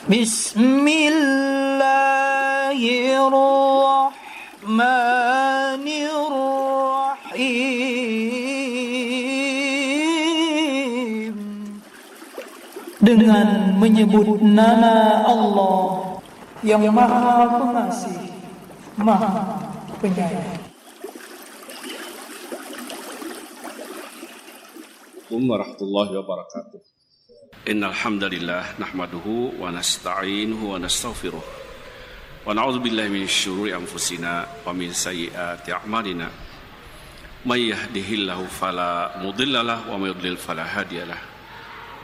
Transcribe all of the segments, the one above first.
Bismillahirrahmanirrahim. Dengan menyebut nama Allah yang Maha Pengasih, Maha Penyayang. Assalamualaikum warahmatullahi wabarakatuh. Innal hamdalillah nahmaduhu wa nasta'inuhu wa nastaghfiruh. Wa na'udzu billahi min syururi anfusina wa min sayyiati a'malina. May yahdihillahu fala mudhillalah wa may yudlil fala hadiyalah.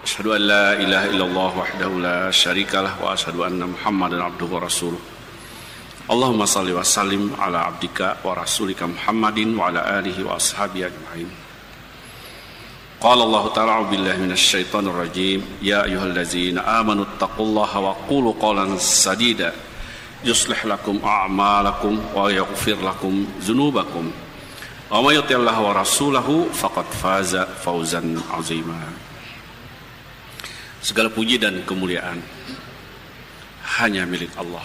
Asyhadu an la ilaha illallah wahdahu la syarikalah wa asyhadu anna Muhammadan abduhu wa rasuluh. Allahumma shalli wa sallim ala abdika wa rasulika Muhammadin wa ala alihi wa ashabihi ajma'in. Qala Allah ta'ala a'udzu billahi minasy syaithanir rajim. Ya ayyuhallazina amanu taqullaha wa qulu qawlan sadida yuslih lakum a'malakum wa yaghfir lakum dzunubakum. Wa may yuti'illaha wa rasulahu faqad faza fawzan 'azima. Segala puji dan kemuliaan hanya milik Allah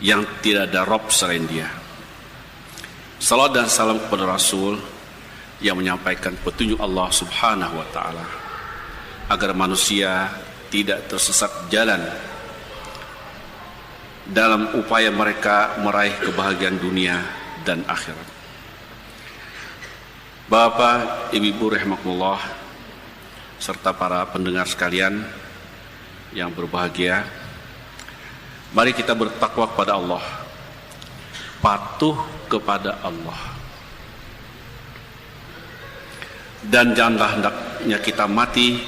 yang tidak ada Rabb selain Dia. Salawat dan salam kepada Rasul yang menyampaikan petunjuk Allah Subhanahu wa ta'ala agar manusia tidak tersesat jalan dalam upaya mereka meraih kebahagiaan dunia dan akhirat. Bapak, Ibu, rahimakumullah, serta para pendengar sekalian yang berbahagia, mari kita bertakwa kepada Allah, patuh kepada Allah. Dan janganlah hendaknya kita mati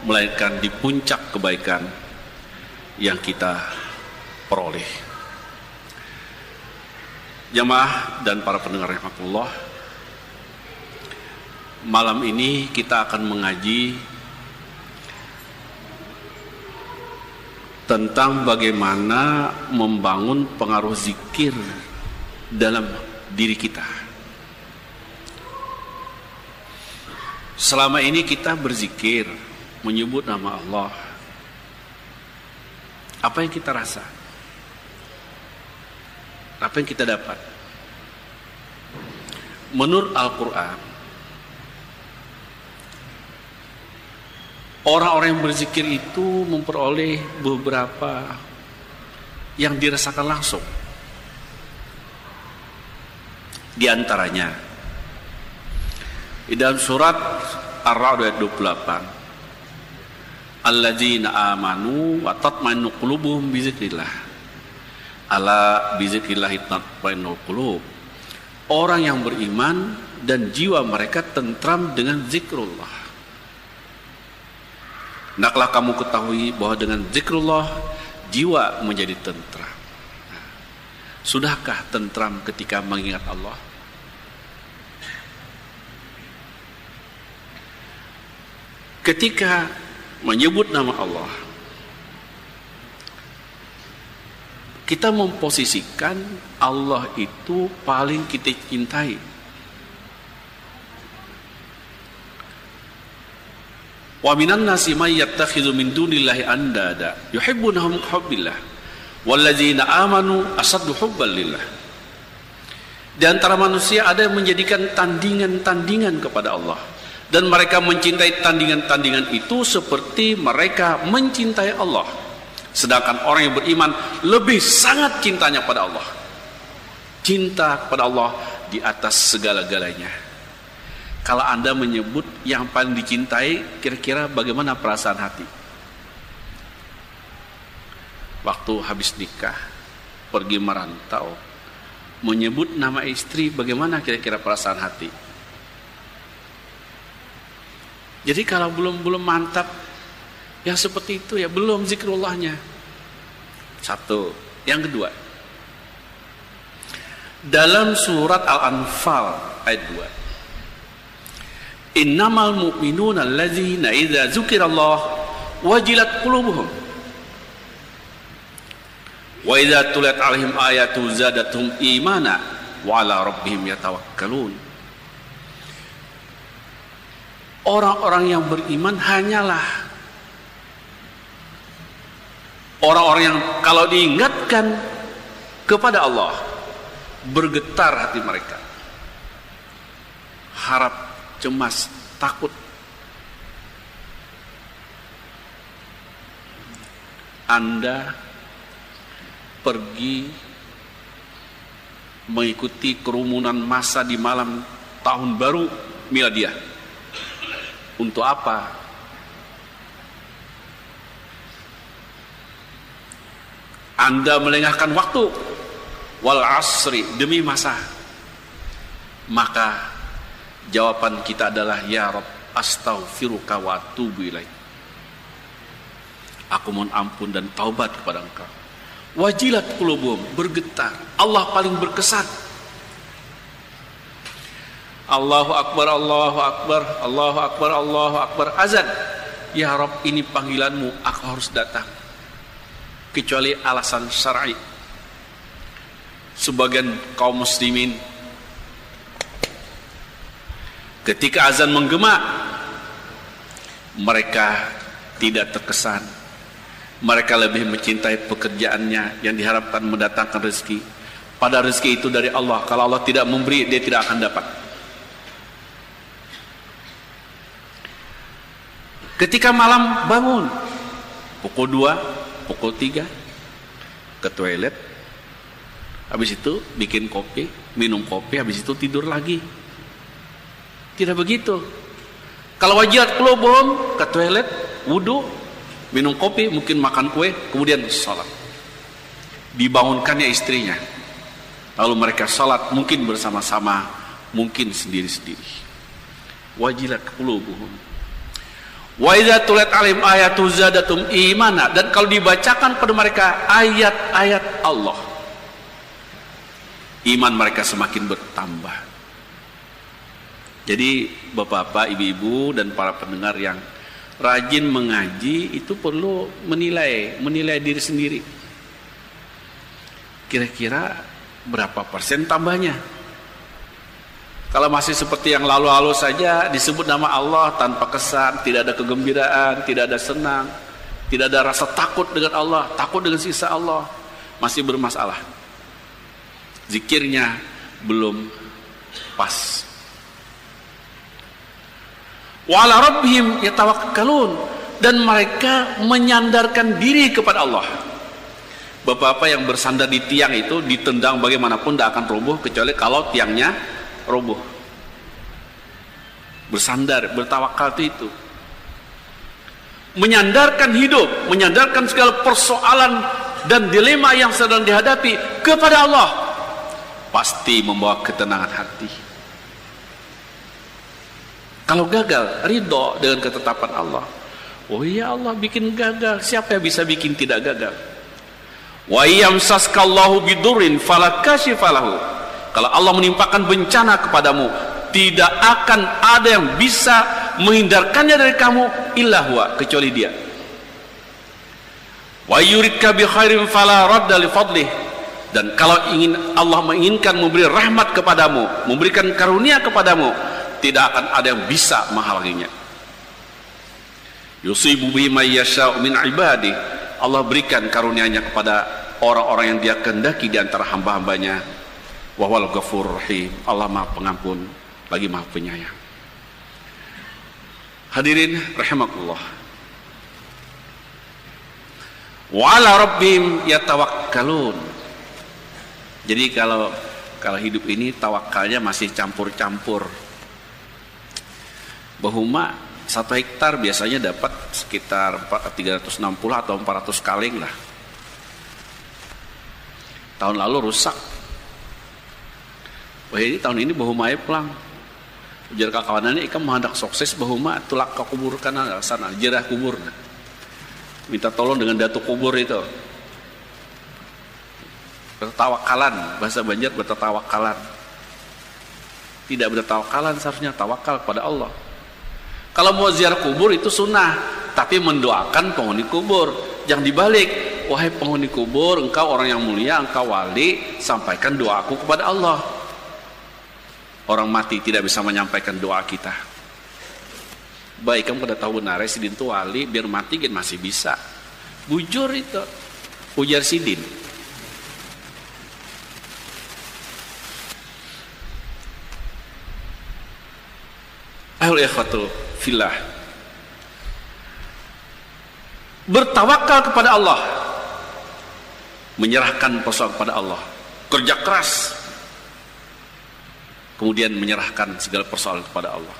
melainkan di puncak kebaikan yang kita peroleh. Jamaah dan para pendengar rahmatullah, malam ini kita akan mengaji tentang bagaimana membangun pengaruh zikir dalam diri kita. Selama ini kita berzikir, menyebut nama Allah. Apa yang kita rasa? Apa yang kita dapat? Menurut Al-Quran, orang-orang yang berzikir itu memperoleh beberapa yang dirasakan langsung. Di antaranya, di dalam surat Ar-Ra'd ayat 28, alladzina amanu wa tatma'innu qulubuhum bi dzikrillah. Ala bi dzikrillah tatma'innul qulub. Orang yang beriman dan jiwa mereka tentram dengan zikrullah. Hendaklah kamu ketahui bahwa dengan zikrullah jiwa menjadi tentram. Sudahkah tentram ketika mengingat Allah? Ketika menyebut nama Allah, kita memposisikan Allah itu paling kita cintai. Wa minan nasi may yattakhidhu min dunillahi andada yuhibbunahum hubbillah walladzina amanu asaddu hubban lillah. Di antara manusia ada yang menjadikan tandingan-tandingan kepada Allah, dan mereka mencintai tandingan-tandingan itu seperti mereka mencintai Allah. Sedangkan orang yang beriman lebih sangat cintanya pada Allah. Cinta kepada Allah di atas segala-galanya. Kalau Anda menyebut yang paling dicintai, kira-kira bagaimana perasaan hati? Waktu habis nikah, pergi merantau, menyebut nama istri, bagaimana kira-kira perasaan hati? Jadi kalau belum mantap yang seperti itu, ya belum zikrullahnya. Satu. Yang kedua, dalam surat Al-Anfal ayat 2, innamal mu'minuna alladzina idza dzukirallah wajilat qulubuhum wa idza tuliyat 'alaihim ayatu zadatuhum imana wa 'ala rabbihim yatawakkalun. Orang-orang yang beriman hanyalah Orang-orang yang kalau diingatkan kepada Allah, bergetar hati mereka, harap, cemas, takut. Anda pergi mengikuti kerumunan massa di malam tahun baru Miladiah. Untuk apa? Anda melengahkan waktu, wal asri, demi masa. Maka jawaban kita adalah, ya Rabb, astaghfiruka wa atubu ilaik. Aku mohon ampun dan taubat kepada Engkau. Wajilat qulubuhum, bergetar. Allah paling berkesan. Allahu akbar, Allahu akbar, Allahu akbar, Allahu akbar. Azan. Ya Rabb, ini panggilanmu, aku harus datang. Kecuali alasan syar'i. Sebagian kaum muslimin ketika azan menggema, mereka tidak terkesan. Mereka lebih mencintai pekerjaannya yang diharapkan mendatangkan rezeki. Pada rezeki itu dari Allah. Kalau Allah tidak memberi, dia tidak akan dapat. Ketika malam bangun pukul 2, pukul 3 ke toilet, habis itu bikin kopi, minum kopi, habis itu tidur lagi. Tidak begitu. Kalau wajilat qulubuhum, ke toilet, wudu, minum kopi, mungkin makan kue, kemudian salat. Dibangunkannya istrinya, lalu mereka salat, mungkin bersama-sama, mungkin sendiri-sendiri. Wajilat qulubuhum. Wa idza tulit alim ayatu zadatum imana, dan kalau dibacakan pada mereka ayat-ayat Allah, iman mereka semakin bertambah. Jadi bapak-bapak, ibu-ibu dan para pendengar yang rajin mengaji itu perlu menilai diri sendiri. Kira-kira berapa persen tambahnya? Kalau masih seperti yang lalu-lalu saja, disebut nama Allah tanpa kesan, tidak ada kegembiraan, tidak ada senang, tidak ada rasa takut dengan Allah, takut dengan sisa Allah, masih bermasalah. Zikirnya belum pas. Wa ala rabbihim yatawakkalun, dan mereka menyandarkan diri kepada Allah. Bapak-bapak yang bersandar di tiang itu ditendang bagaimanapun tidak akan roboh, kecuali kalau tiangnya roboh. Bersandar, bertawakal itu menyandarkan hidup, menyandarkan segala persoalan dan dilema yang sedang dihadapi kepada Allah, pasti membawa ketenangan hati. Kalau gagal, ridho dengan ketetapan Allah. Oh iya, Allah bikin gagal, siapa yang bisa bikin tidak gagal? Wa yamsaskallahu bidurrin fala kashifa lahu. Kalau Allah menimpakan bencana kepadamu, tidak akan ada yang bisa menghindarkannya dari kamu illa huwa, kecuali Dia. Wa yuridka bi khairin fala radda li fadlih, dan kalau Allah menginginkan memberi rahmat kepadamu, memberikan karunia kepadamu, tidak akan ada yang bisa menghalanginya. Yusibu bihi may yasha'u min ibadihi, Allah berikan karunia-Nya kepada orang-orang yang Dia kehendaki di antara hamba-hambanya. Wa huwal ghafurur rahim, Allah Maha Pengampun lagi Maha Penyayang. Hadirin rahimakumullah. Wa ala rabbihim yatawakkalun. Jadi kalau hidup ini tawakalnya masih campur-campur. Bahuma 1 hektar biasanya dapat sekitar 360 atau 400 kaleng lah. Tahun lalu rusak. Wah, ini tahun ini bahuma aja pelang. Ujar kawanannya, ikan menghendak sukses bahuma tulak ke kubur kanan sana, jerah kubur. Minta tolong dengan datu kubur itu. Bertawakalan, bahasa Banjar bertawakalan. Tidak bertawakalan, seharusnya tawakal kepada Allah. Kalau mau ziarah kubur itu sunnah, tapi mendoakan penghuni kubur. Jangan dibalik, wahai penghuni kubur, engkau orang yang mulia, engkau wali, sampaikan doaku kepada Allah. Orang mati tidak bisa menyampaikan doa kita. Baik, kamu pada tahu benar, sidin itu wali, biar mati kan masih bisa. Bujur itu. Ujar Sidin. Ahlul ikhwatul fillah. Bertawakal kepada Allah, menyerahkan persoalan kepada Allah, kerja keras, kemudian menyerahkan segala persoalan kepada Allah.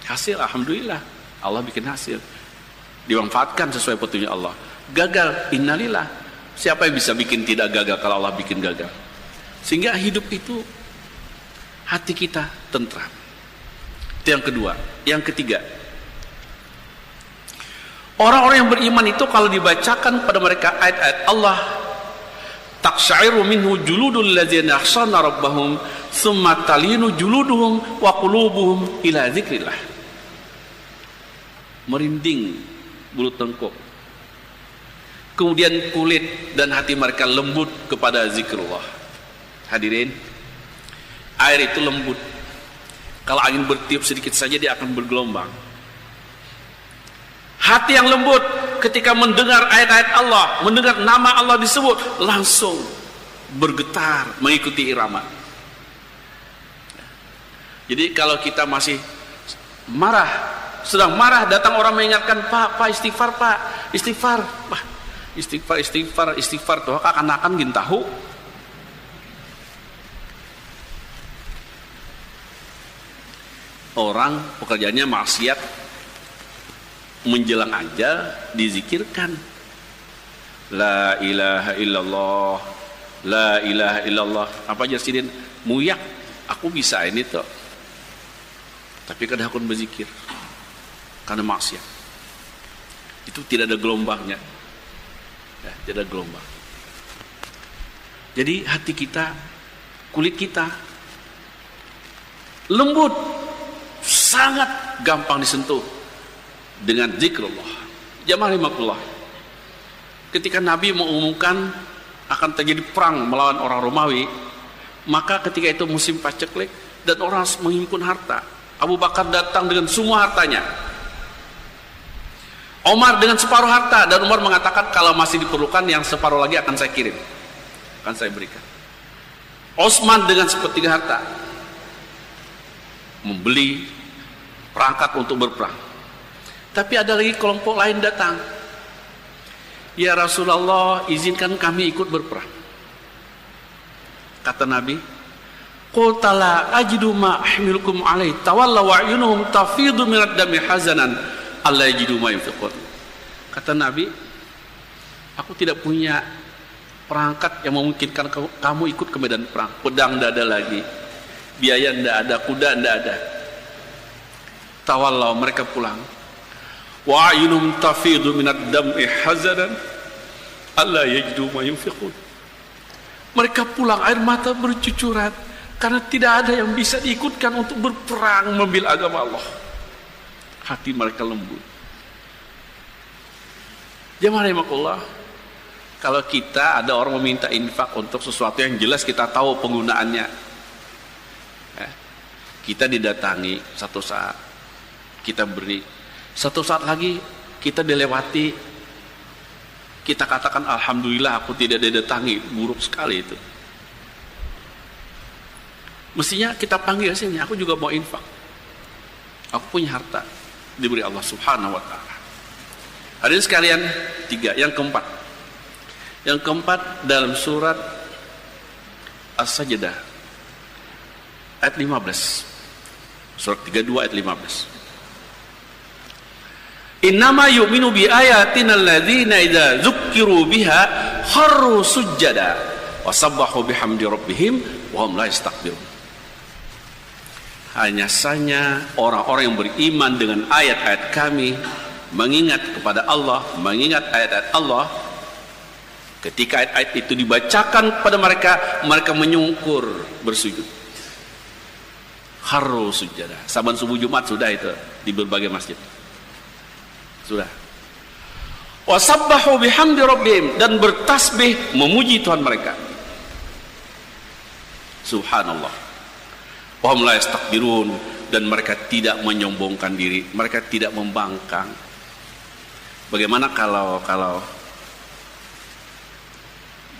Hasil alhamdulillah, Allah bikin hasil, dimanfaatkan sesuai petunjuk Allah. Gagal, innalillah. Siapa yang bisa bikin tidak gagal kalau Allah bikin gagal? Sehingga hidup itu hati kita tentram. Itu yang kedua. Yang ketiga, orang-orang yang beriman itu kalau dibacakan pada mereka ayat-ayat Allah, taqsha'iru minhu juludul ladzina yakhshawna rabbahum tsumma talinu juluduhum wa qulubuhum ila dzikrillah. Merinding bulu tengkuk, kemudian kulit dan hati mereka lembut kepada zikrullah. Hadirin, air itu lembut. Kalau angin bertiup sedikit saja dia akan bergelombang. Hati yang lembut ketika mendengar ayat-ayat Allah, mendengar nama Allah disebut, langsung bergetar mengikuti irama. Jadi kalau kita masih marah, sedang marah, datang orang mengingatkan, Pak istighfar, Pak istighfar, Pak istighfar tuh akan gin tahu. Orang pekerjaannya maksiat, menjelang aja dizikirkan la ilaha illallah, la ilaha illallah. Apa aja Sidin? Muyak, aku bisa ini tuh, tapi kadang aku berzikir karena maksiat. Itu tidak ada gelombangnya ya, tidak ada gelombang. Jadi hati kita, kulit kita lembut, sangat gampang disentuh dengan zikrullah. Jamaah rahimakumullah, ketika Nabi mengumumkan akan terjadi perang melawan orang Romawi, maka ketika itu musim paceklik dan orang menghimpun harta. Abu Bakar datang dengan semua hartanya, Omar dengan separuh harta, dan Umar mengatakan kalau masih diperlukan yang separuh lagi akan saya kirim, akan saya berikan. Utsman dengan sepertiga harta membeli perangkat untuk berperang. Tapi ada lagi kelompok lain datang, ya Rasulullah, izinkan kami ikut berperang. Kata Nabi, qulta la ajidu ma ahmilukum alaihi tawalla wa ayunuhum tafidu minad dami hazanan alla yajidu ma yunfiqun. Kata Nabi, aku tidak punya perangkat yang memungkinkan kamu ikut ke medan perang. Pedang tidak ada lagi, biaya tidak ada, kuda tidak ada. Tawalla, mereka pulang. Wa ayunum tafidu minad dam'i hazanan alla yajidu ma yunfiqun. Mereka pulang air mata bercucuran karena tidak ada yang bisa diikutkan untuk berperang membela agama Allah. Hati mereka lembut. Jamaah rahimakumullah, kalau kita ada orang meminta infak untuk sesuatu yang jelas kita tahu penggunaannya, kita didatangi satu saat, kita beri, satu saat lagi kita dilewati, kita katakan alhamdulillah aku tidak didatangi, buruk sekali itu. Mestinya kita panggil sini, aku juga mau infak, aku punya harta diberi Allah Subhanahu wa ta'ala. Hadirin sekalian, tiga. Yang keempat dalam surat As-Sajdah ayat 15, surat 32 ayat 15. Innama yu'minu bi ayatina alladzina idza dzukkiru biha kharru sujada wa sabbahu bihamdi rabbihim wa hum la yastakbirun. Hanya saja orang-orang yang beriman dengan ayat-ayat kami, mengingat kepada Allah, mengingat ayat-ayat Allah, ketika ayat-ayat itu dibacakan kepada mereka, mereka menyungkur bersujud. Kharru sujada. Saban subuh Jumat sudah itu di berbagai masjid. Sudah. Wasabbahu bihamdi rabbihim, dan bertasbih memuji Tuhan mereka. Subhanallah. Wa hum la yastakbirun, dan mereka tidak menyombongkan diri, mereka tidak membangkang. Bagaimana kalau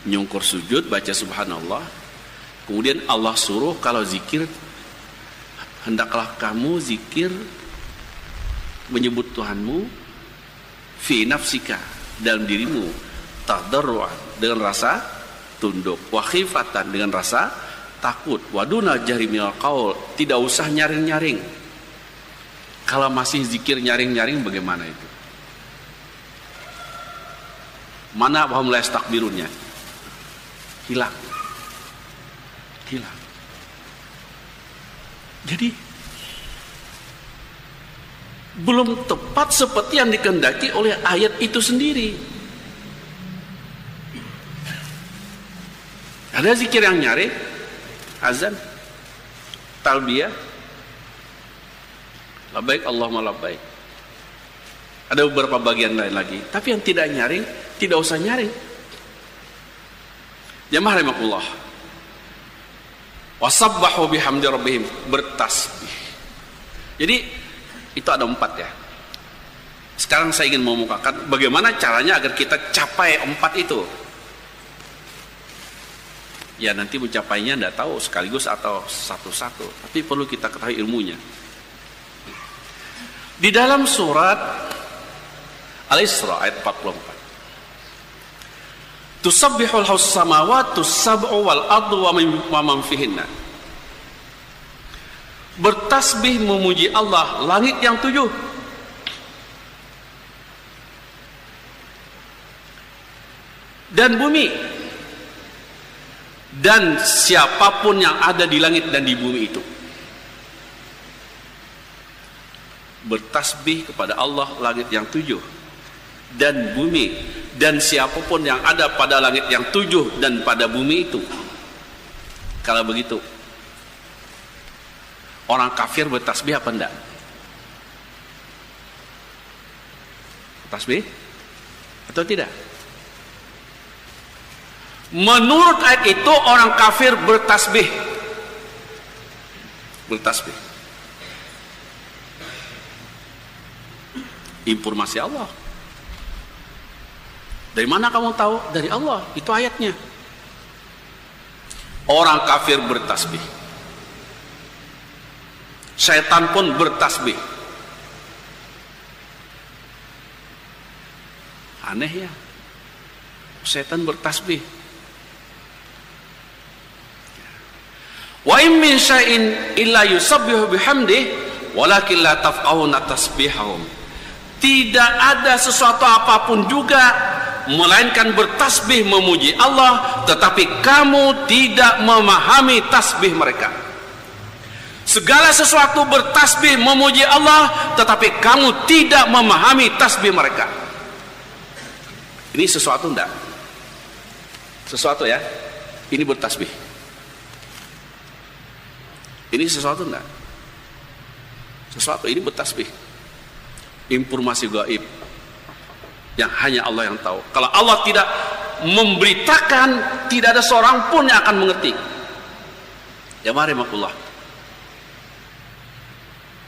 nyungkur sujud, baca subhanallah. Kemudian Allah suruh kalau zikir, hendaklah kamu zikir menyebut Tuhanmu fi nafsika, dalam dirimu, tadarruan, dengan rasa tunduk, wa khifatan, dengan rasa takut, wa duna jahri minal qaul, tidak usah nyaring-nyaring. Kalau masih zikir nyaring-nyaring bagaimana itu? Mana wahum la yastakbirunnya? Hilang. Jadi belum tepat seperti yang dikehendaki oleh ayat itu sendiri. Ada zikir yang nyaring, azan, talbiyah, labbaik Allahumma labbaik. Ada beberapa bagian lain lagi, tapi yang tidak nyaring, tidak usah nyaring. Jamaah rahimakumullah. Wasabbahu bihamdi rabbihim, bertasbih. Jadi itu ada 4 ya. Sekarang saya ingin memukakan bagaimana caranya agar kita capai 4 itu. Ya nanti mencapainya tidak tahu sekaligus atau satu-satu, tapi perlu kita ketahui ilmunya. Di dalam surat Al-Isra ayat 44. Tusabbihul samawati sab'u wal ardu wa man fihinna. Bertasbih memuji Allah langit yang 7 dan bumi dan siapapun yang ada di langit dan di bumi itu. Bertasbih kepada Allah langit yang 7 dan bumi dan siapapun yang ada pada langit yang 7 dan pada bumi itu. Kalau begitu, orang kafir bertasbih apa enggak? Tasbih atau tidak? Menurut ayat itu orang kafir bertasbih. Bertasbih. Informasi Allah. Dari mana kamu tahu? Dari Allah, itu ayatnya. Orang kafir bertasbih. Syaitan pun bertasbih. Aneh ya. Syaitan bertasbih. Wa in min syai'in illa yusabbihu bihamdihi walakin la tafqahuna tasbihahum. Tidak ada sesuatu apapun juga melainkan bertasbih memuji Allah, tetapi kamu tidak memahami tasbih mereka. Segala sesuatu bertasbih memuji Allah, tetapi kamu tidak memahami tasbih mereka. Ini sesuatu enggak? Sesuatu ya? Ini bertasbih. Ini sesuatu enggak? Sesuatu, ini bertasbih. Informasi gaib yang hanya Allah yang tahu. Kalau Allah tidak memberitakan, tidak ada seorang pun yang akan mengerti. Ya mari makullah.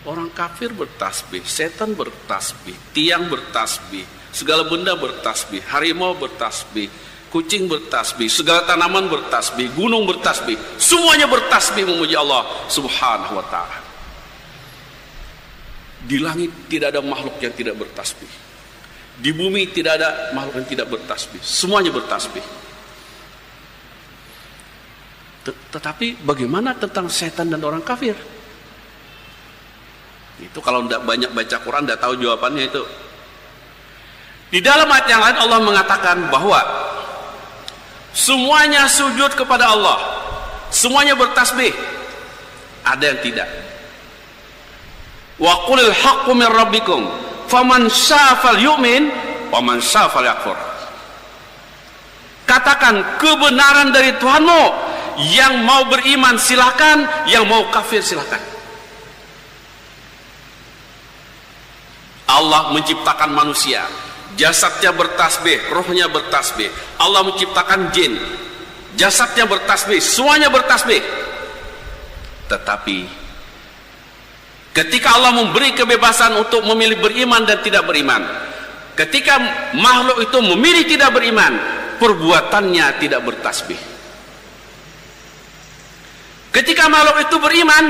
Orang kafir bertasbih, setan bertasbih, tiang bertasbih, segala benda bertasbih, harimau bertasbih, kucing bertasbih, segala tanaman bertasbih, gunung bertasbih, semuanya bertasbih memuji Allah Subhanahu wa ta'ala. Di langit tidak ada makhluk yang tidak bertasbih. Di bumi tidak ada makhluk yang tidak bertasbih. Semuanya bertasbih. Tetapi bagaimana tentang setan dan orang kafir? Itu kalau tidak banyak baca Quran, tidak tahu jawabannya itu. Di dalam ayat yang lain Allah mengatakan bahwa semuanya sujud kepada Allah, semuanya bertasbih. Ada yang tidak. Wa qulil haqqu min rabbikum faman syaa'a falyu'min wa man syaa'a falyakfur. Katakan kebenaran dari Tuhanmu, yang mau beriman silakan, yang mau kafir silakan. Allah menciptakan manusia, jasadnya bertasbih, rohnya bertasbih. Allah menciptakan jin, jasadnya bertasbih, semuanya bertasbih. Tetapi ketika Allah memberi kebebasan untuk memilih beriman dan tidak beriman, ketika makhluk itu memilih tidak beriman, perbuatannya tidak bertasbih. Ketika makhluk itu beriman,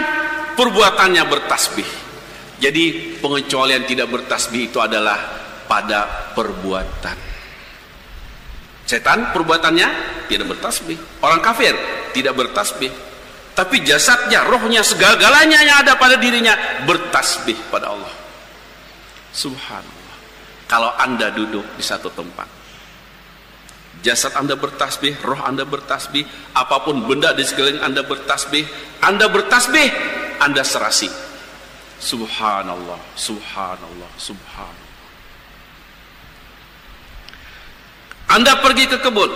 perbuatannya bertasbih. Jadi pengecualian tidak bertasbih itu adalah pada perbuatan. Setan perbuatannya tidak bertasbih. Orang kafir tidak bertasbih. Tapi jasadnya, rohnya, segala-galanya yang ada pada dirinya bertasbih pada Allah. Subhanallah. Kalau Anda duduk di satu tempat, jasad Anda bertasbih, roh Anda bertasbih, apapun benda di sekeliling Anda bertasbih, Anda serasi. Subhanallah, subhanallah, subhanallah. Anda pergi ke kebun,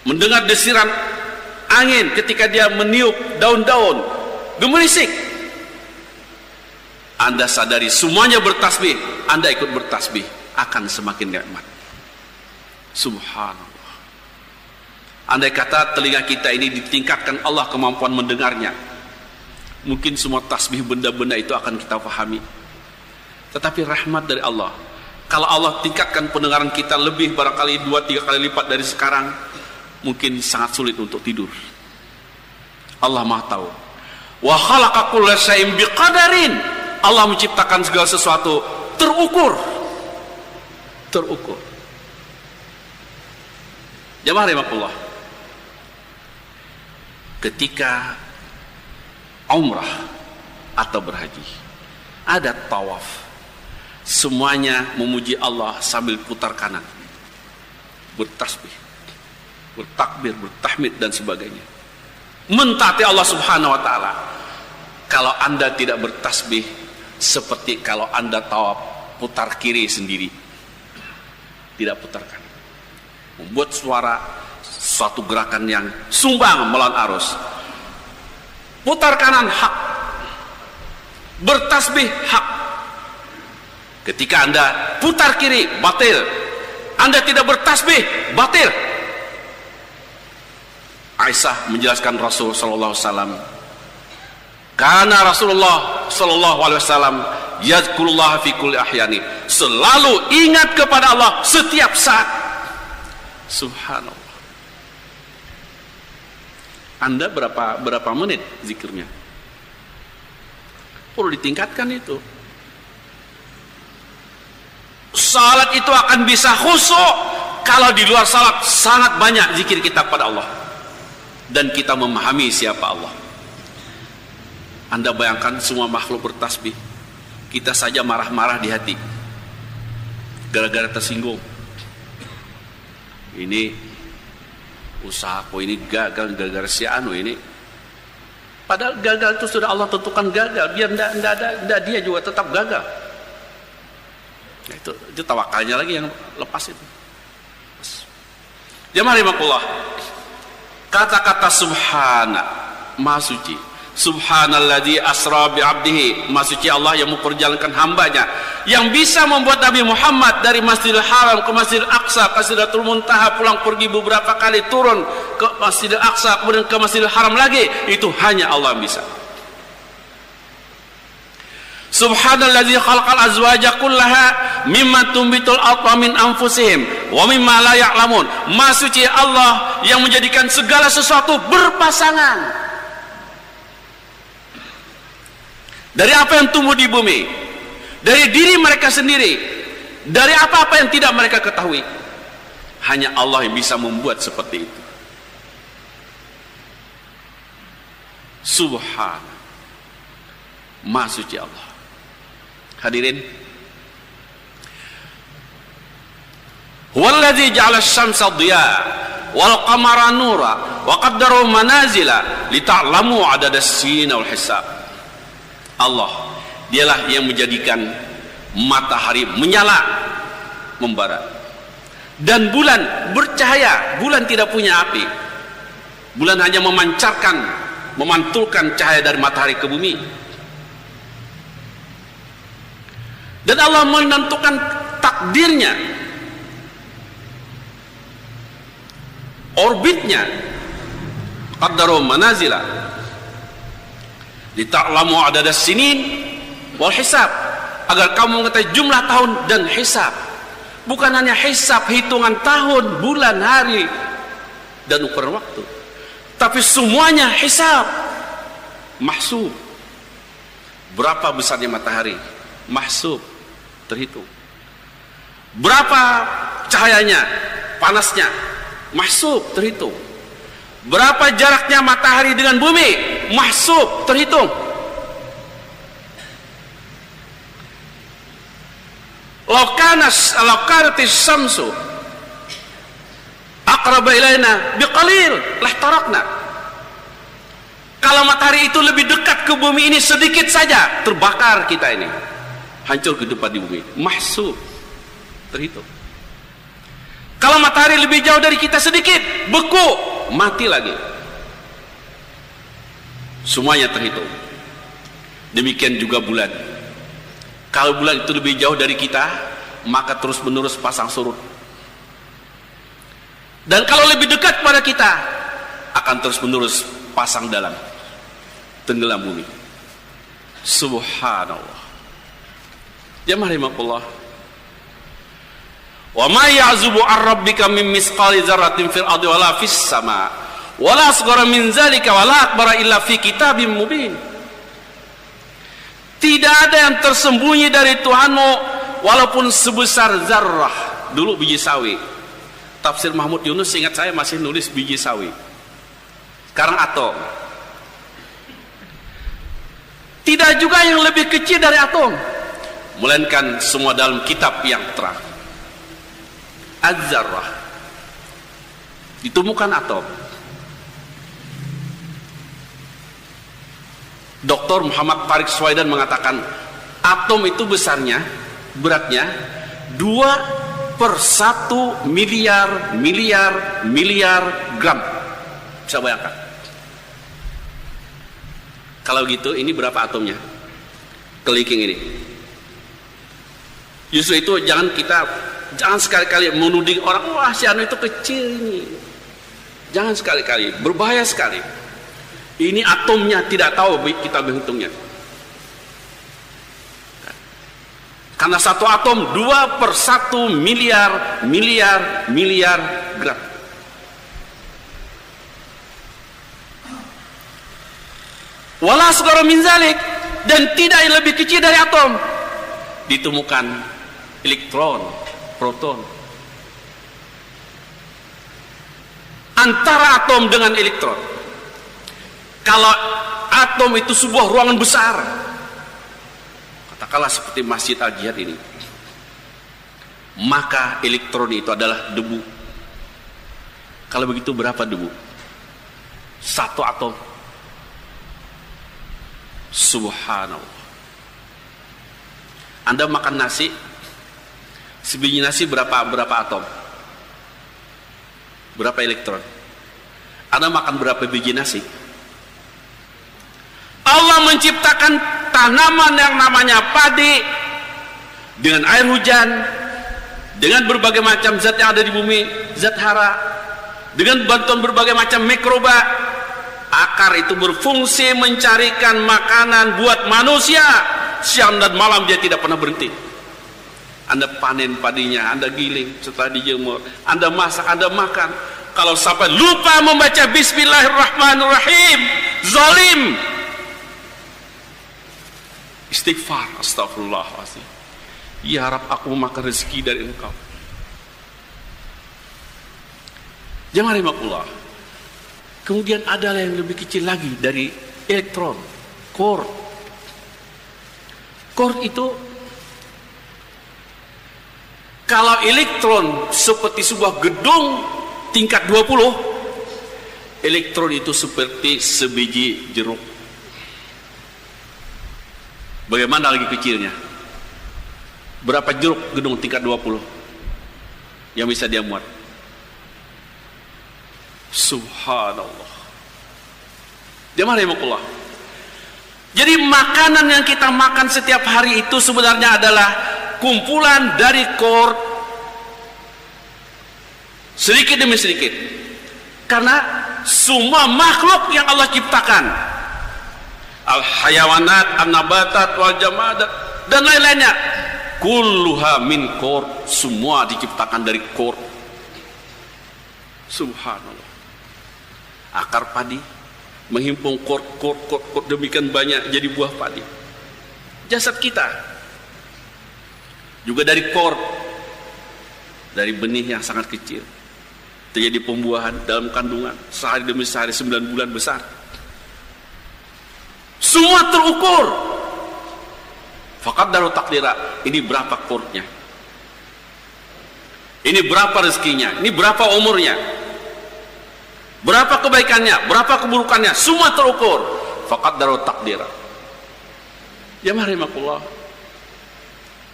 mendengar desiran angin ketika dia meniup daun-daun gemerisik, Anda sadari semuanya bertasbih, Anda ikut bertasbih, akan semakin nikmat. Subhanallah. Andai kata telinga kita ini ditingkatkan Allah kemampuan mendengarnya, mungkin semua tasbih benda-benda itu akan kita pahami. Tetapi rahmat dari Allah, kalau Allah tingkatkan pendengaran kita lebih barangkali 2-3 kali lipat dari sekarang, mungkin sangat sulit untuk tidur. Allah Maha tahu. Wa khalaqa kulla syai'in biqadarin. Allah menciptakan segala sesuatu terukur. Terukur. Jamaah rahimakumullah. Ketika umrah atau berhaji, ada tawaf, semuanya memuji Allah sambil putar kanan, bertasbih, bertakbir, bertahmid dan sebagainya, mentaati Allah Subhanahu wa taala. Kalau Anda tidak bertasbih, seperti kalau Anda tawaf putar kiri sendiri, tidak putar kanan, membuat suara suatu gerakan yang sumbang melawan arus. Putar kanan hak, bertasbih hak. Ketika Anda putar kiri batil, Anda tidak bertasbih batil. Aisyah menjelaskan Rasul sallallahu alaihi wasallam, karena Rasulullah sallallahu alaihi wasallam yazkurullah fi kulli ahyani, selalu ingat kepada Allah setiap saat. Subhanallah. Anda berapa menit zikirnya? Perlu ditingkatkan itu. Salat itu akan bisa khusyuk kalau di luar salat sangat banyak zikir kita pada Allah dan kita memahami siapa Allah. Anda bayangkan semua makhluk bertasbih, kita saja marah-marah di hati gara-gara tersinggung. Ini usahaku ini gagal gara-gara si anu ini. Padahal gagal itu sudah Allah tentukan gagal, biar tidak dia juga tetap gagal. Nah, itu tawakalnya lagi yang lepas itu. Jamaah rahimakumullah. Kata-kata subhana, maha suci. Subhanalladzi asra bi 'abdihi, maha suci Allah yang memperjalankan hambanya, yang bisa membuat Nabi Muhammad dari Masjidil Haram ke Masjidil Aqsa, ke Sidratul Muntaha, pulang pergi beberapa kali, turun ke Masjidil Aqsa, kemudian ke Masjidil Haram lagi. Itu hanya Allah yang bisa. Subhanalladzi khalaqal azwaja kullaha mimma tumbitul ardhu min anfusihim wa mimma la ya'lamun. Maha suci Allah yang menjadikan segala sesuatu berpasangan. Dari apa yang tumbuh di bumi, dari diri mereka sendiri, dari apa-apa yang tidak mereka ketahui. Hanya Allah yang bisa membuat seperti itu. Subhan, maha suci Allah. Hadirin, huwallazi ja'ala asy-syamsa dhiya wal qamara nura wa qaddarahu manazila lita'lamu 'adada as-sinina wal hisab. Allah, dialah yang menjadikan matahari menyala, membara, dan bulan bercahaya. Bulan tidak punya api. Bulan hanya memancarkan, memantulkan cahaya dari matahari ke bumi. Dan Allah menentukan takdirnya, orbitnya, qaddaru manazila lita'lamu 'adada sinin wal hisab, agar kamu mengetahui jumlah tahun dan hisab. Bukan hanya hisab, hitungan tahun, bulan, hari, dan ukuran waktu, tapi semuanya hisab, mahsub. Berapa besarnya matahari? Mahsub, terhitung. Berapa cahayanya, panasnya? Mahsub, terhitung. Berapa jaraknya matahari dengan bumi? Mahsub, terhitung. Lokanatis samsu aqraba ilaina biqalil lahtarakna. Kalau matahari itu lebih dekat ke bumi ini sedikit saja, terbakar kita ini, hancur kehidupan di bumi. Mahsub, terhitung. Kalau matahari lebih jauh dari kita sedikit, beku, mati lagi. Semuanya terhitung. Demikian juga bulan. Kalau bulan itu lebih jauh dari kita, maka terus menerus pasang surut. Dan kalau lebih dekat pada kita, akan terus menerus pasang dalam, tenggelam bumi. Subhanallah. Jamaah rahimakumullah. Wa ma ya'zubu ar-rabbika min misqali dzarratin fil ardi wala fis sama wala asghara min dzalika wala akbara illa fi kitabim mubin. Tidak ada yang tersembunyi dari Tuhanmu walaupun sebesar zarrah. Dulu biji sawi. Tafsir Mahmud Yunus, ingat saya masih nulis biji sawi. Sekarang atom. Tidak juga yang lebih kecil dari atom, melainkan semua dalam kitab yang terang. Az-zarrah, ditemukan atom. Dr. Muhammad Tariq Suwaidan mengatakan atom itu besarnya, beratnya 2/1 miliar gram. Bisa bayangkan? Kalau gitu, ini berapa atomnya? Kelingking ini. Justru itu jangan sekali-kali menuding orang, wah si anu itu kecil ini. Jangan sekali-kali, berbahaya sekali. Ini atomnya tidak tahu kita menghitungnya. Karena satu atom 2/1 miliar gram. Wala asghara min zalik, dan tidak yang lebih kecil dari atom. Ditemukan elektron, proton. Antara atom dengan elektron. Kalau atom itu sebuah ruangan besar, katakanlah seperti Masjid Al-Jihad ini, maka elektron itu adalah debu. Kalau begitu berapa debu? Satu atom. Subhanallah. Anda makan nasi, sebiji nasi berapa atom? Berapa elektron? Anda makan berapa biji nasi? Allah menciptakan tanaman yang namanya padi dengan air hujan, dengan berbagai macam zat yang ada di bumi, zat hara, dengan bantuan berbagai macam mikroba. Akar itu berfungsi mencarikan makanan buat manusia. Siang dan malam dia tidak pernah berhenti. Anda panen padinya, Anda giling, setelah dijemur, Anda masak, Anda makan. Kalau sampai lupa membaca Bismillahirrahmanirrahim, zalim. Istighfar, astagfirullahaladzim. Ya Rab, aku makan rezeki dari Engkau. Jamaah rahimakumullah. Kemudian ada yang lebih kecil lagi dari elektron, core. Core itu, kalau elektron seperti sebuah gedung tingkat 20, elektron itu seperti sebiji jeruk. Bagaimana lagi kecilnya? Berapa jeruk gedung tingkat 20 yang bisa dia muat? Subhanallah. Jamaah rahimakumullah. Jadi makanan yang kita makan setiap hari itu sebenarnya adalah kumpulan dari core, sedikit demi sedikit. Karena semua makhluk yang Allah ciptakan, al-hayawanat, an-nabatat, wal jamadat, dan lain-lainnya, kulluha min qur, semua diciptakan dari qur. Subhanallah. Akar padi menghimpun qur demikian banyak jadi buah padi. Jasad kita juga dari qur, dari benih yang sangat kecil terjadi pembuahan dalam kandungan sehari demi sehari 9 bulan besar. Semua terukur. Faqaddaru taqdira, ini berapa qurnya, ini berapa rezekinya, ini berapa umurnya, berapa kebaikannya, berapa keburukannya, semua terukur. Faqaddaru taqdira. Ya marimakullah.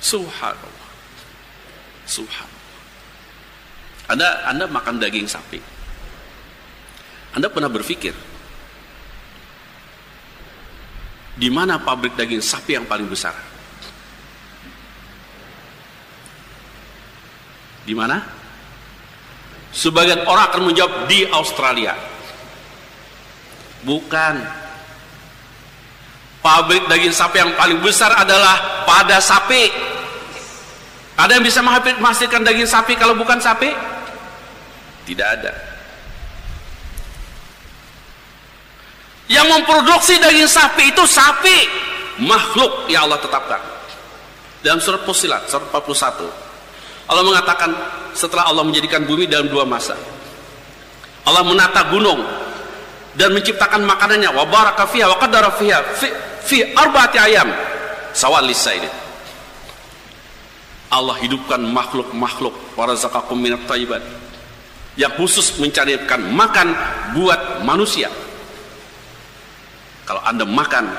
Subhanallah. Subhanallah. Anda makan daging sapi, Anda pernah berpikir di mana pabrik daging sapi yang paling besar? Di mana? Sebagian orang akan menjawab di Australia. Bukan. Pabrik daging sapi yang paling besar adalah pada sapi. Ada yang bisa menghasilkan daging sapi kalau bukan sapi? Tidak ada. Yang memproduksi daging sapi itu sapi, makhluk yang Allah tetapkan. Dalam surat Fussilat, surat 41. Allah mengatakan setelah Allah menjadikan bumi dalam 2 masa. Allah menata gunung dan menciptakan makanannya, wa baraka fiha wa qaddara fiha fi arba'ati ayam sawal lisaidin. Allah hidupkan makhluk-makhluk, warazaqakum minat thayyibat, yang khusus mencarikan makan buat manusia. Kalau Anda makan,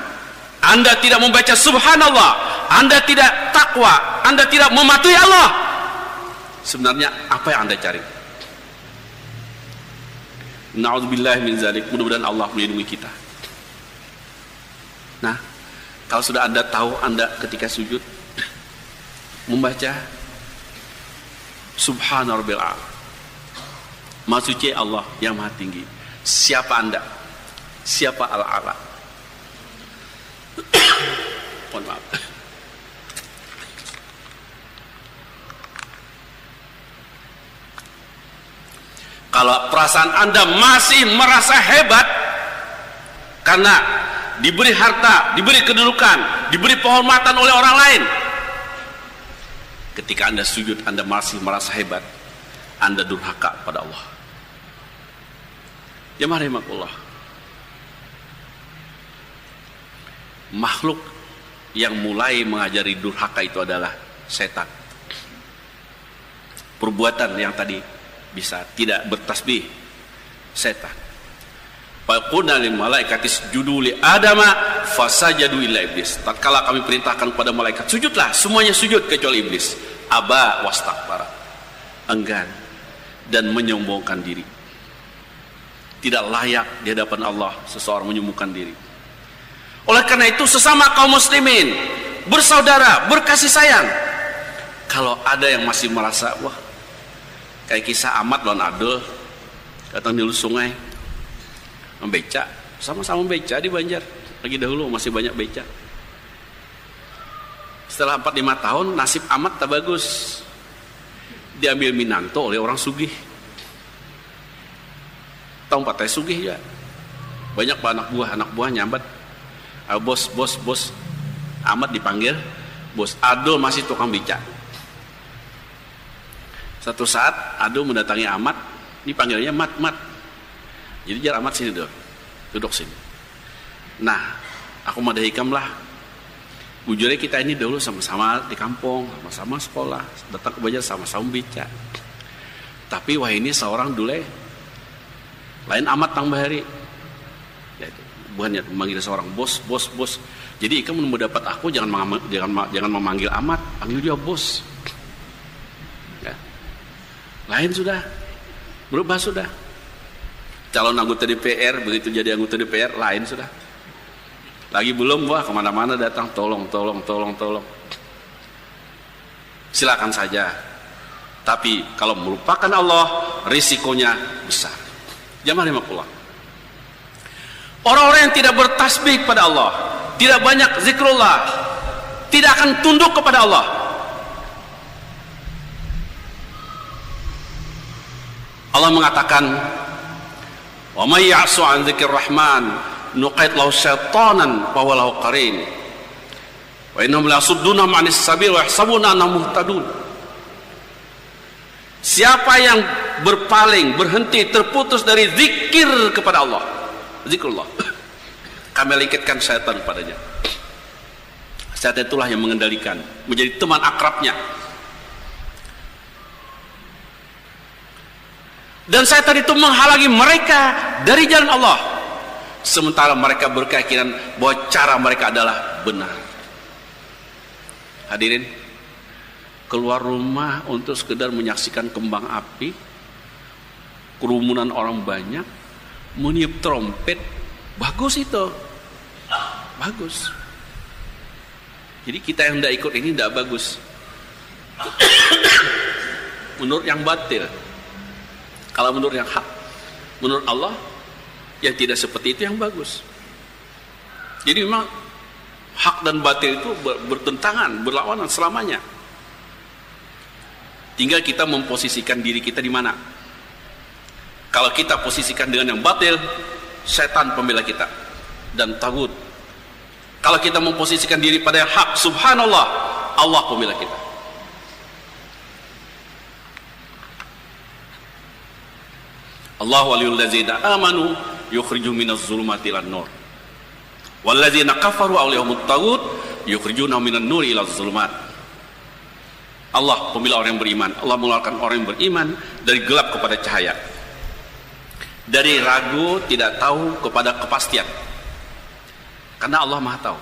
Anda tidak membaca subhanallah, Anda tidak takwa, Anda tidak mematuhi Allah, sebenarnya apa yang Anda cari? Na'udzubillahi min zalik. Mudah-mudahan Allah melindungi kita. Nah, kalau sudah Anda tahu, Anda ketika sujud membaca Subhana rabbil a'la, Maha suci Allah yang maha tinggi. Siapa Anda? Siapa al-a'la? Mohon maaf. Kalau perasaan Anda masih merasa hebat karena diberi harta, diberi kedudukan, diberi penghormatan oleh orang lain, ketika Anda sujud Anda masih merasa hebat, Anda durhaka pada Allah. Ya marimakullah. Makhluk yang mulai mengajari durhaka itu adalah setan. Perbuatan yang tadi bisa tidak bertasbih, setan. Faqulna lil malaikati isjudu li adama fasajadu illa iblis. Tatkala kami perintahkan kepada malaikat sujudlah, semuanya sujud kecuali iblis. Aba wastakbara, enggan dan menyombongkan diri. Tidak layak di hadapan Allah seseorang menyombongkan diri. Oleh karena itu sesama kaum muslimin, bersaudara, berkasih sayang, kalau ada yang masih merasa wah kayak kisah Ahmad lawan Adul datang di sungai membeca, sama-sama beca di Banjar lagi dahulu masih banyak beca. Setelah 4-5 tahun nasib Ahmad tak bagus, diambil Minanto oleh orang sugih. Tahu Pak Teh sugih ya, banyak anak buah nyambat, bos Ahmad dipanggil, bos Adul masih tukang beca. Satu saat Adul mendatangi Ahmad, dipanggilnya Mat. Jadi jar Ahmad sini duduk sini. Nah, aku mada hikam lah. Bujurnya kita ini dulu sama-sama di kampung, sama-sama sekolah, datang ke Banjar sama-sama beca. Tapi wah ini seorang dulu lain Ahmad Tang Bahari. Ya, bukannya memanggil seorang bos. Jadi kamu mau dapat aku jangan memanggil Ahmad, panggil dia bos. Ya. Lain sudah, berubah sudah. Calon anggota DPR begitu jadi anggota DPR lain sudah. Lagi belum wah kemana-mana datang tolong. Silakan saja. Tapi kalau melupakan Allah risikonya besar. Jamaah rahimakumullah. Orang-orang yang tidak bertasbih kepada Allah, tidak banyak zikrullah, tidak akan tunduk kepada Allah, Allah mengatakan, wa may ya'su 'an dzikrir rahman nuqaid lahu syaitanan fa huwa lahu qarin wa innahum la yasudduna 'anis sabil wa yahsabuna annahum muhtadun. Siapa yang berpaling, berhenti, terputus dari zikir kepada Allah, zikrullah, kami lingkitkan syaitan padanya. Syaitan itulah yang mengendalikan, menjadi teman akrabnya. Dan syaitan itu menghalangi mereka dari jalan Allah, sementara mereka berkeyakinan bahwa cara mereka adalah benar. Hadirin, keluar rumah untuk sekedar menyaksikan kembang api, kerumunan orang banyak, meniup trompet, bagus itu, bagus. Jadi kita yang tidak ikut ini tidak bagus menurut yang batil. Kalau menurut yang hak, menurut Allah, yang tidak seperti itu yang bagus. Jadi memang hak dan batil itu bertentangan, berlawanan selamanya. Tinggal kita memposisikan diri kita di mana. Kalau kita posisikan dengan yang batil, setan pembela kita dan tagut. Kalau kita memposisikan diri pada yang hak, subhanallah, Allah pembela kita. Allah waliyul ladzina amanu yukhrijuhum minaz zulumati ilan nur. Wal ladzina kafaru awliyahumut tagut yukhrijunahum minan nuri ilaz zulumat. Allah pembela orang yang beriman. Allah mengeluarkan orang yang beriman dari gelap kepada cahaya, dari ragu tidak tahu kepada kepastian, karena Allah Maha tahu.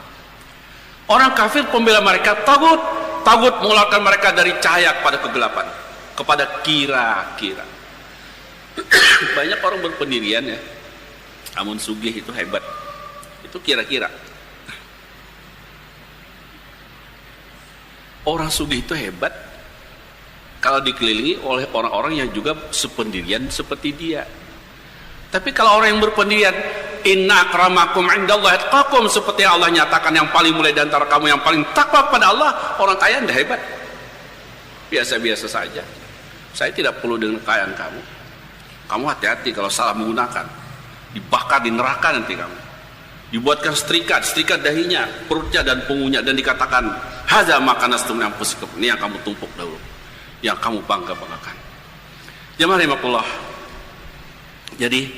Orang kafir pembela mereka tagut. Tagut mengeluarkan mereka dari cahaya kepada kegelapan, kepada kira-kira. Banyak orang berpendirian ya, amun sugih itu hebat, itu kira-kira. Orang sugih itu hebat kalau dikelilingi oleh orang-orang yang juga sependirian seperti dia. Tapi kalau orang yang berpendirian, inna akramakum indallahi atqakum, seperti yang Allah nyatakan, yang paling mulia di antara kamu yang paling takwa pada Allah, orang kaya tidak hebat, biasa-biasa saja. Saya tidak perlu dengan kekayaan kamu. Kamu hati-hati kalau salah menggunakan, dibakar di neraka nanti kamu. Dibuatkan serikat dahinya, perutnya dan punggungnya, dan dikatakan, hadza ma kanastum li anfusikum, ini yang kamu tumpuk dahulu, yang kamu bangga-banggakan. Jamaah rahimakumullah. Jadi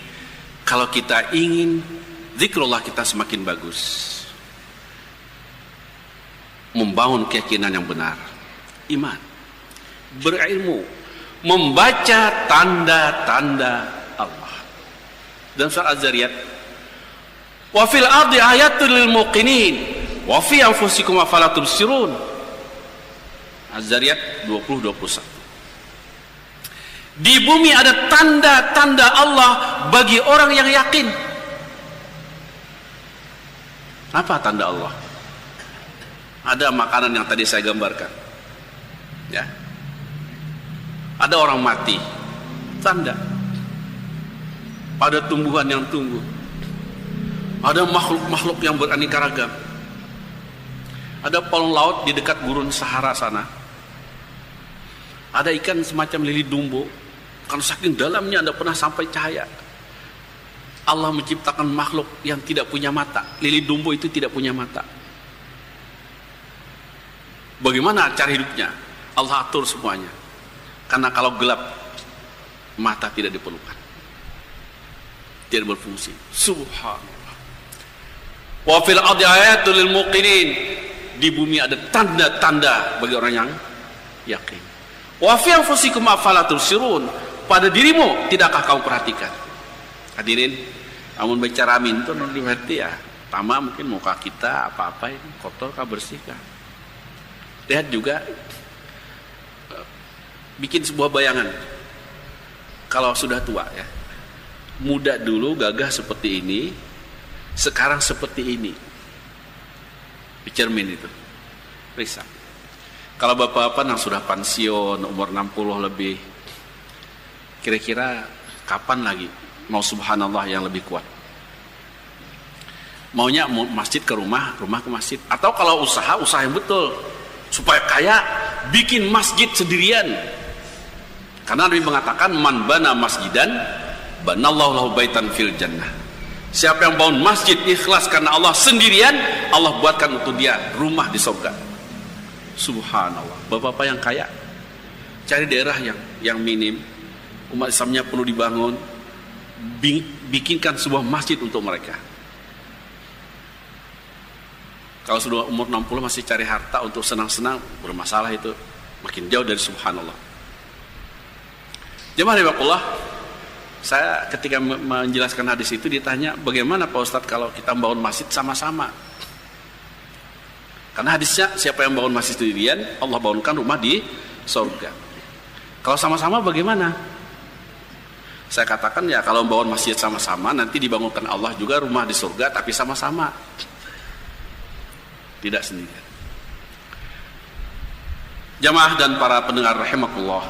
kalau kita ingin zikrullah kita semakin bagus, membangun keyakinan yang benar, iman, berilmu, membaca tanda-tanda Allah. Dan surah Az-Zariyat, wa fil ardi ayatul lil muqinin wa fi anfusikum afala tubsirun. Az-Zariyat 20-21. Di bumi ada tanda-tanda Allah bagi orang yang yakin. Apa tanda Allah? Ada makanan yang tadi saya gambarkan, ya. Ada orang mati, tanda. Pada tumbuhan yang tumbuh, ada makhluk-makhluk yang beraneka ragam. Ada palung laut di dekat gurun Sahara sana. Ada ikan semacam lili dumbo, karena saking dalamnya tidak pernah sampai cahaya. Allah menciptakan makhluk yang tidak punya mata. Lili dumbo itu tidak punya mata. Bagaimana cara hidupnya? Allah atur semuanya. Karena kalau gelap, mata tidak diperlukan, tidak berfungsi. Subhanallah. Wa fil ardi ayatul lil muqinin. Di bumi ada tanda-tanda bagi orang yang yakin. Wa fi anfusikum afala tubsirun. Pada dirimu tidakkah kamu perhatikan? Hadirin, amun bicara amin itu non dimengerti ya. Pertama mungkin muka kita apa-apa ini kotor kah bersih kah? Lihat juga, bikin sebuah bayangan. Kalau sudah tua ya, muda dulu gagah seperti ini, sekarang seperti ini. Cermin itu, periksa. Kalau bapak-bapak yang sudah pensiun umur 60 lebih, kira-kira kapan lagi mau subhanallah yang lebih kuat? Maunya masjid ke rumah, rumah ke masjid, atau kalau usaha yang betul supaya kaya, bikin masjid sendirian. Karena Nabi mengatakan man bana masjidan banallahu lahu baitan fil jannah. Siapa yang bangun masjid ikhlas karena Allah sendirian, Allah buatkan untuk dia rumah di surga. Subhanallah. Bapak-bapak yang kaya, cari daerah yang minim, umat Islamnya perlu dibangun, bikinkan sebuah masjid untuk mereka. Kalau sudah umur 60 masih cari harta untuk senang-senang, bermasalah itu, makin jauh dari subhanallah. Jemaah rahimahullah, saya ketika menjelaskan hadis itu ditanya, bagaimana Pak Ustadz kalau kita bangun masjid sama-sama? Karena hadisnya siapa yang bangun masjid sendirian, Allah bangunkan rumah di surga. Kalau sama-sama bagaimana? Saya katakan ya kalau bangun masjid sama-sama nanti dibangunkan Allah juga rumah di surga, tapi sama-sama, tidak sendirian. Jamaah dan para pendengar rahimakumullah.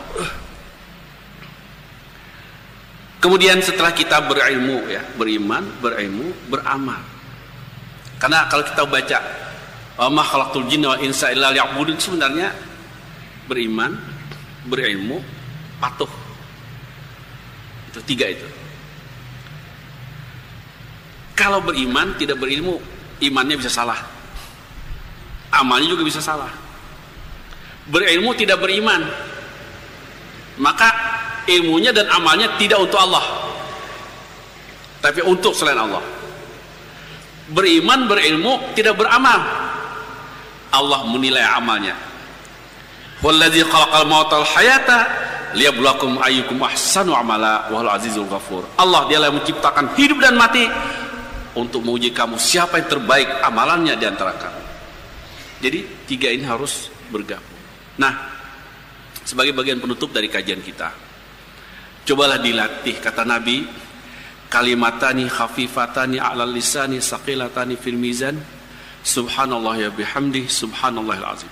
Kemudian setelah kita berilmu ya, beriman, berilmu, beramal. Karena kalau kita baca ma khalaqtul jinna wal insa illa liya'budun, sebenarnya beriman, berilmu, patuh. Itu tiga itu. Kalau beriman tidak berilmu, imannya bisa salah, amalnya juga bisa salah. Berilmu tidak beriman, maka ilmunya dan amalnya tidak untuk Allah, tapi untuk selain Allah. Beriman, berilmu, tidak beramal, Allah menilai amalnya. Wallazi khalaqal mauta wal hayata liyabluwakum ayyukum ahsanu amala wahul azizul ghafur. Allah dialah yang menciptakan hidup dan mati untuk menguji kamu siapa yang terbaik amalannya di antara kamu. Jadi tiga ini harus bergabung. Nah, sebagai bagian penutup dari kajian kita, cobalah dilatih, kata Nabi, kalimatani khafifatani a'lal lisani saqilatani fil mizan subhanallah ya bihamdi subhanallahil azim.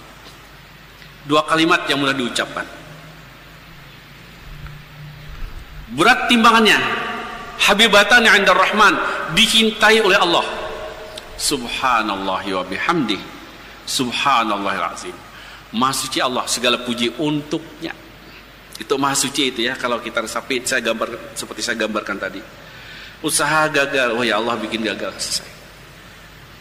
Dua kalimat yang mudah diucapkan, berat timbangannya, habibatani 'indar rahman, dicintai oleh Allah, subhanallah wa bihamdi subhanallahil azim. Maha suci Allah, segala puji untuknya. Itu maha suci itu ya. Kalau kita resapi, seperti saya gambarkan tadi, usaha gagal, oh ya Allah bikin gagal, selesai.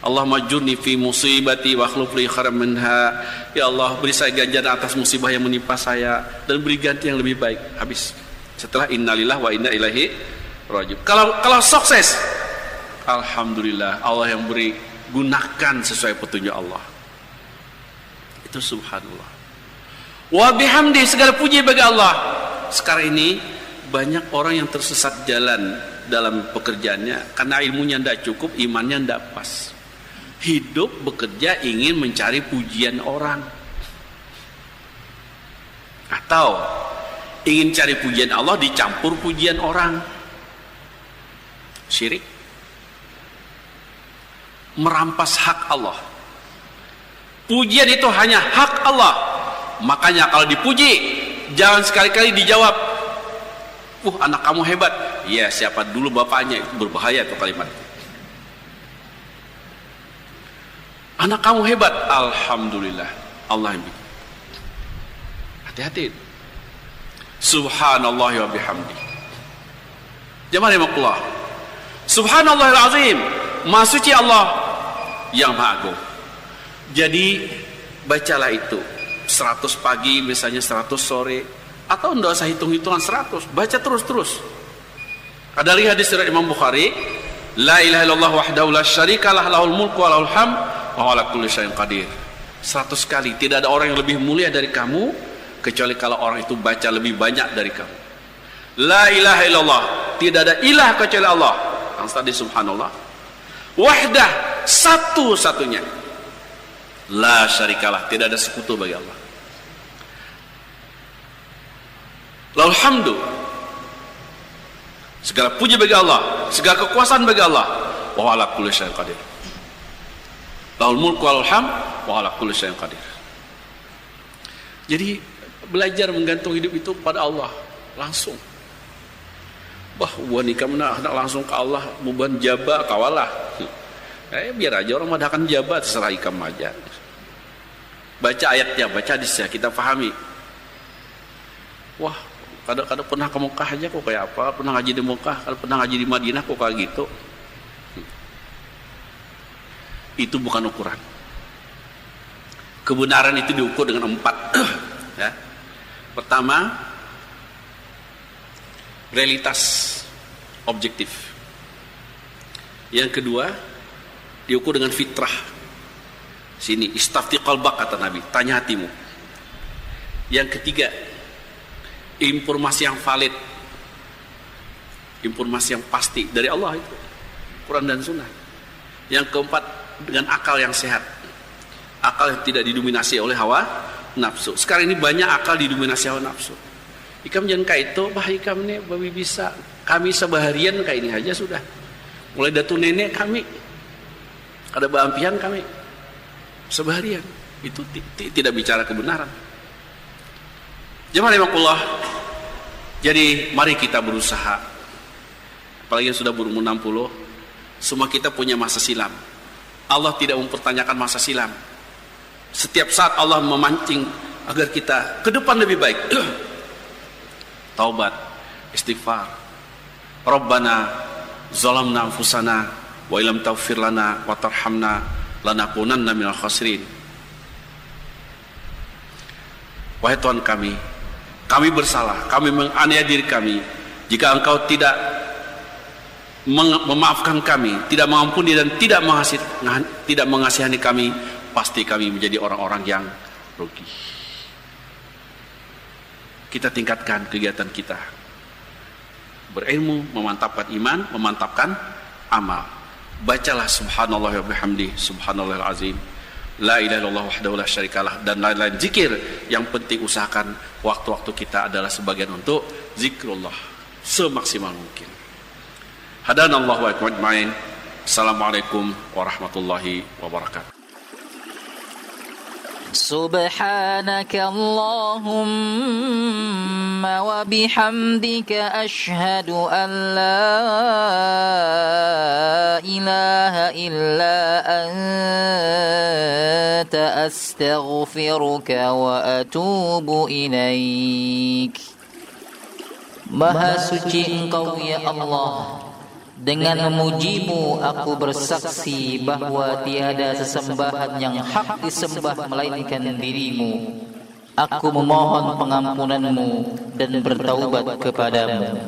Allah majurni fi musibati wa akhluf li khairan minha. Ya Allah, beri saya ganjaran atas musibah yang menimpa saya dan beri ganti yang lebih baik. Habis. Setelah innalillah wa inna ilaihi rajiun. Kalau sukses, alhamdulillah, Allah yang beri, gunakan sesuai petunjuk Allah. Itu subhanallah. Wa bihamdi, segala puji bagi Allah. Sekarang ini banyak orang yang tersesat jalan dalam pekerjaannya karena ilmunya tidak cukup, imannya tidak pas. Hidup bekerja ingin mencari pujian orang, atau ingin cari pujian Allah dicampur pujian orang. Syirik, merampas hak Allah. Pujian itu hanya hak Allah. Makanya kalau dipuji, jangan sekali-kali dijawab, anak kamu hebat. Ya, siapa dulu bapaknya, itu berbahaya itu kalimat. Anak kamu hebat, alhamdulillah, Allah yang bikin. Hati-hati. Subhanallah wa bihamdi. Jamaah rahimahullah. Subhanallahil azim, maha suci Allah yang maha agung. Jadi bacalah itu 100 pagi, misalnya 100 sore, atau tidak usah hitung-hitungan 100, baca terus-terus. Ada lagi hadis dari Imam Bukhari, la ilaha illallah wahdahu la syarikalah lahul mulku wa lahul hamd wa huwa ala kulli syai'in qadir. 100 kali. Tidak ada orang yang lebih mulia dari kamu kecuali kalau orang itu baca lebih banyak dari kamu. La ilaha illallah, tidak ada ilah kecuali Allah. Yang tadi subhanallah. Wahdah, satu-satunya. La syarikalah, tidak ada sekutu bagi Allah. Lahul hamdu, segala puji bagi Allah, segala kekuasaan bagi Allah. Wa ala kulli syai'in qadir. Lahul mulku wal hamd wa ala kulli syai'in qadir. Jadi belajar menggantung hidup itu pada Allah langsung. Wah, nikah nak langsung ke Allah, beban jaba kawalah. Biar aja orang madakan jaba, terserah ikam aja. Baca ayatnya, baca hadisnya, kita pahami. Wah, Kalau pernah ke Mekah aja kok kayak apa, pernah ngaji di Mekah, kalau pernah ngaji di Madinah kok kayak gitu. Itu bukan ukuran. Kebenaran itu diukur dengan 4. Ya. Pertama, realitas objektif. Yang kedua, diukur dengan fitrah. Sini, istafti qalbak kata Nabi, tanya hatimu. Yang ketiga, informasi yang valid, informasi yang pasti dari Allah itu, Quran dan Sunnah. Yang keempat, dengan akal yang sehat, akal yang tidak didominasi oleh hawa nafsu. Sekarang ini banyak akal didominasi hawa nafsu. Ikam jangan kayak itu, bah ikam nih babi bisa, kami sebaharian kayak ini aja sudah. Mulai datu nenek kami, ada baampian kami sebaharian. Itu tidak bicara kebenaran. Jemaah rahimakumullah. Jadi mari kita berusaha. Apalagi yang sudah berumur 60, semua kita punya masa silam. Allah tidak mempertanyakan masa silam. Setiap saat Allah memancing agar kita ke depan lebih baik. Taubat, istighfar. Rabbana zalamna anfusana wa illam taghfir lana wa tarhamna lanakunanna minal khasirin. Wahai Tuhan kami bersalah, kami menganiaya diri kami. Jika Engkau tidak memaafkan kami, tidak mengampuni dan tidak mengasihani kami, pasti kami menjadi orang-orang yang rugi. Kita tingkatkan kegiatan kita, berilmu, memantapkan iman, memantapkan amal. Bacalah subhanallah wa bihamdi, subhanallahil azim, la ilaha illallah wahdahu la syarikalah, dan lain-lain zikir. Yang penting usahakan waktu-waktu kita adalah sebagian untuk zikrullah semaksimal mungkin. Hadanallahu wa iyyakum ajmain. Assalamualaikum warahmatullahi wabarakatuh. سبحانك اللهم وبحمدك أشهد أن لا إله إلا أنت أستغفرك وأتوب إليك. Maha suci Engkau ya Allah, dengan memujimu aku bersaksi bahwa tiada sesembahan yang hak disembah melainkan dirimu. Aku memohon pengampunanmu dan bertaubat kepadamu.